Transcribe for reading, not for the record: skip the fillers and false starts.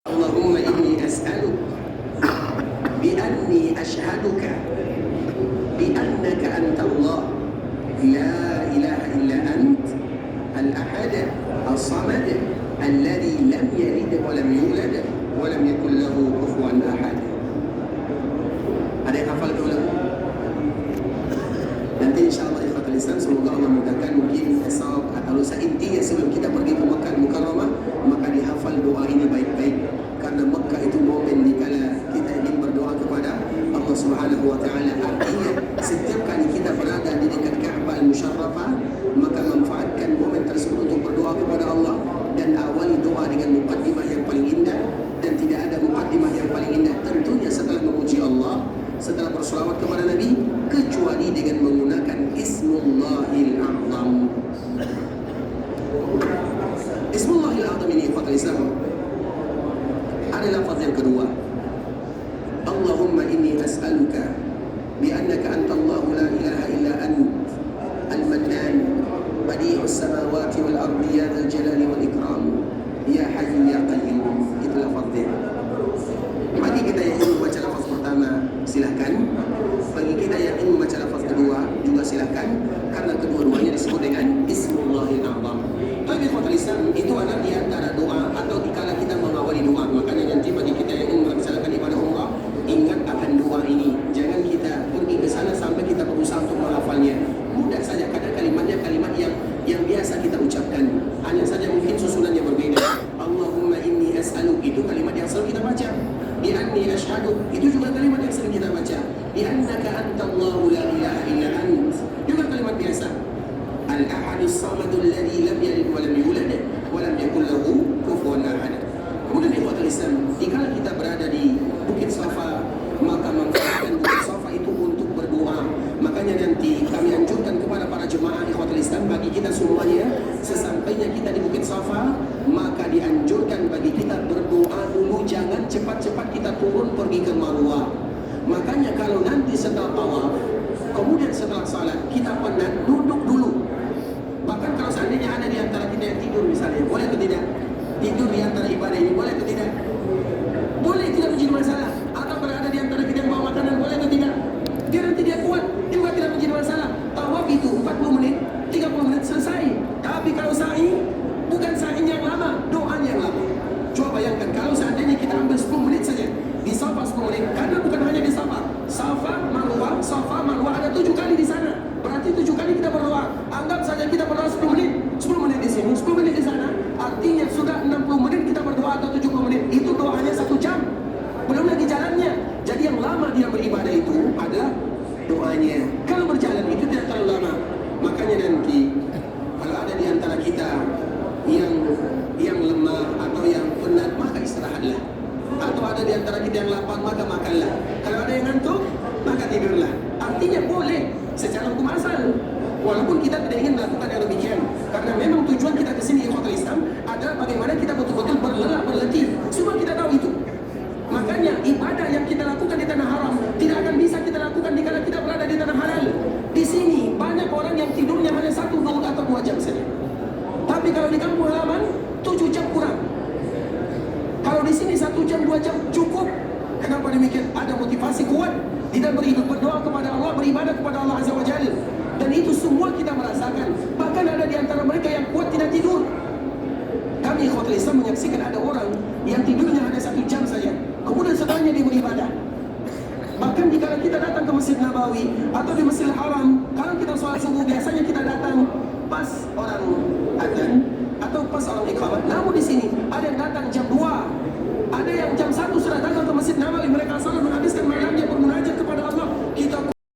Allahumma inni as'aluk bi'anni ashhaduka bi'annaka anta Allah la ilaha illa ant al-ahad as-samad alladhi lam yalid wa lam yulad wa lam yakul lahu kufuwan ahad. Ada yang hafal dulu? Nanti insyaAllah ikhwatul Islam, semoga Allah memudahkan. Mungkin esok atau lusa, intinya sebelum kita pergi ke Makkah Mukarramah, maka dihafal doa ini baik-baik. Karena Makkah itu momen dikala kita ingin berdoa kepada Allah Subhanahu wa Ta'ala. Artinya setiap kali kita berada di dekat Ka'bah Al-Musharrafah, maka manfaatkan momen tersebut untuk berdoa kepada Allah dan awali doa dengan muqaddimah yang paling indah. Dan tidak ada muqaddimah yang paling indah tentunya setelah memuji Allah, setelah berselawat kepada Nabi, kecuali dengan menggunakan Ismullahil A'zam. Ismullahil A'zam ini ikhwatul Islam ada lafaz yang kedua, Allahumma inni as'aluka bi'annaka antallahu la ilaha illa ant al-mannan badi'us samawati wal ardi ya dzal jalali wal ikram ya hayyu ya qayyum. Itu lafaznya. Bagi kita yang ingin membaca lafaz pertama silahkan, bagi kita yang ingin membaca lafaz kedua juga silahkan, karena kedua-duanya disebut dengan Ismullahil A'zam. Tapi ikhwatul Islam, itu adalah di antara doa atau dikala kita mengawali doa. Makanya nanti bagi kita yang ingin melaksanakan ibadah umrah, ingat akan doa ini. Jangan kita pergi ke sana sampai kita berusaha untuk menghafalnya. Mudah saja, karena kalimatnya kalimat yang biasa kita ucapkan. Hanya saja mungkin susunannya berbeda. Allahumma inni as'aluk, itu kalimat yang selalu kita baca. Bi anni ashhadu, itu juga kalimat yang sering kita baca. Bi annaka antallahu la ilaha illa ant, juga kalimat biasa. Al-ahadus samadul ladzi lam yalid wa lam yulad wa lam yakul lahu kufuwan ahad. Kemudian ikhwatul Islam, jika kita berada di Bukit Safa, maka manfaatkan Bukit Safa itu untuk berdoa. Makanya nanti kami anjurkan kepada para jemaah ikhwatul Islam, bagi kita semuanya, sesampainya kita di Bukit Safa, maka dianjurkan bagi kita berdoa dulu, jangan cepat-cepat kita turun pergi ke Marwah. Makanya kalau nanti setelah tawaf, kemudian setelah salat, kita penat duduk dulu. Bahkan kalau seandainya ada di antara kita yang tidur misalnya, boleh atau tidak? Tidur di antara ibadah ini, boleh atau tidak? Boleh, tidak menjadi masalah. Atau berada di antara kita yang bawa makanan, boleh atau tidak? Dia nanti dia kuat, juga tidak menjadi masalah. Tawaf itu 40 menit, 30 menit selesai. Tapi kalau sa'i, bukan sa'i yang lama, doanya yang lama. Coba bayangkan kalau seandainya kita ambil 10 menit saja di Safa 10 menit, karena bukan hanya di Safa, Safa Marwah ada 7 kali di sana. Berarti 7 kali kita berdoa. Anggap saja kita berdoa 10 menit di sini, 10 menit di sana. Artinya sudah 60 menit kita berdoa atau 70 menit. Itu doanya 1 jam. Belum lagi jalannya. Jadi yang lama dia beribadah itu adalah doanya. Kalau berjalan itu tidak terlalu lama. Makanya nanti kalau ada di antara kita yang lemah atau yang penat, maka istirahatlah. Atau ada di antara kita yang lapar, maka makanlah. Kalau ada yang ngantuk, maka tidurlah. Artinya boleh secara hukum asal. Walaupun kita tidak ingin melakukan yang demikian, karena memang tujuan kita ke sini ikhwatul Islam adalah bagaimana kita betul-betul berlelah, berletih. Semua kita tahu itu. Makanya ibadah yang kita lakukan di tanah haram tidak akan bisa kita lakukan dikala kita berada di tanah halal. Di sini banyak orang yang tidurnya hanya 1, 2 atau 2 jam saja. Tapi kalau di kampung halaman 7 jam kurang. Kalau di sini 1 jam 2 jam cukup. Kenapa demikian? Ada motivasi kuat di dalam berdoa kepada Allah, beribadah kepada Allah Azza wa Jalla. Dan itu semua kita merasakan. Bahkan ada di antara mereka yang kuat tidak tidur. Kami ikhwatul Islam menyaksikan ada orang yang tidurnya hanya 1 jam saja, kemudian setelahnya dia beribadah. Bahkan jika kita datang ke Masjid Nabawi atau di Masjidil Haram, kalau kita sholat subuh biasanya kita datang pas orang adzan atau pas orang iqamah. Namun di sini ada yang datang jam 2,